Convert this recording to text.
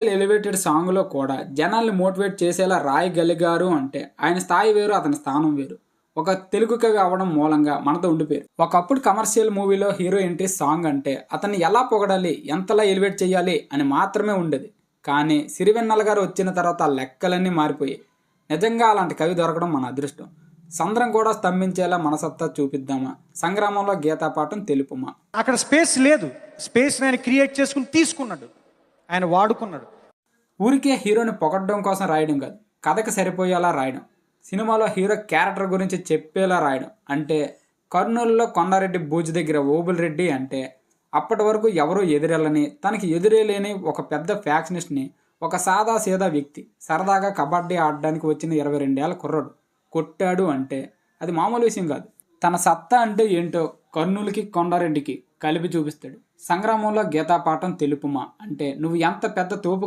Elevated సాంగ్లో కూడా జనాల్ని మోటివేట్ చేసేలా రాయగలిగారు అంటే ఆయన స్థాయి వేరు, అతని స్థానం వేరు. ఒక తెలుగు కవి అవ్వడం మూలంగా మనతో ఉండిపోయారు. ఒకప్పుడు కమర్షియల్ మూవీలో హీరో ఎంట్రీ సాంగ్ అంటే అతన్ని ఎలా పొగడాలి, ఎంతలా ఎలివేట్ చేయాలి అని మాత్రమే ఉండేది. కానీ సిరివెన్నెల గారు వచ్చిన తర్వాత ఆ లెక్కలన్నీ మారిపోయాయి. నిజంగా అలాంటి కవి దొరకడం మన అదృష్టం. సంద్రం కూడా స్తంభించేలా మనసత్తా చూపిద్దామా, సంగ్రామంలో గీతాపాఠం తెలుపుమా. అక్కడ స్పేస్ లేదు. స్పేస్ ఆయన క్రియేట్ చేసుకుని తీసుకున్నాడు, ఆయన వాడుకున్నాడు. ఊరికే హీరోని పొగడ్డం కోసం రాయడం కాదు, కథకి సరిపోయేలా రాయడం. సినిమాలో హీరో క్యారెక్టర్ గురించి చెప్పేలా రాయడం. అంటే కర్నూలులో కొండారెడ్డి బూజు దగ్గర ఓబుల్ రెడ్డి అంటే అప్పటి వరకు ఎవరూ ఎదురెళ్ళని, తనకి ఎదురేలేని ఒక పెద్ద ఫ్యాక్షనిస్ట్ని ఒక సాదా సీదా వ్యక్తి సరదాగా కబడ్డీ ఆడడానికి వచ్చిన 22 ఏళ్ల కుర్రాడు కొట్టాడు అంటే అది మామూలు విషయం కాదు. తన సత్తా అంటే ఏంటో కర్నూలుకి కొండారెడ్డికి కలిపి చూపిస్తాడు. సంగ్రామంలో గీతాపాఠం తెలుపుమా అంటే నువ్వు ఎంత పెద్ద తోపుగా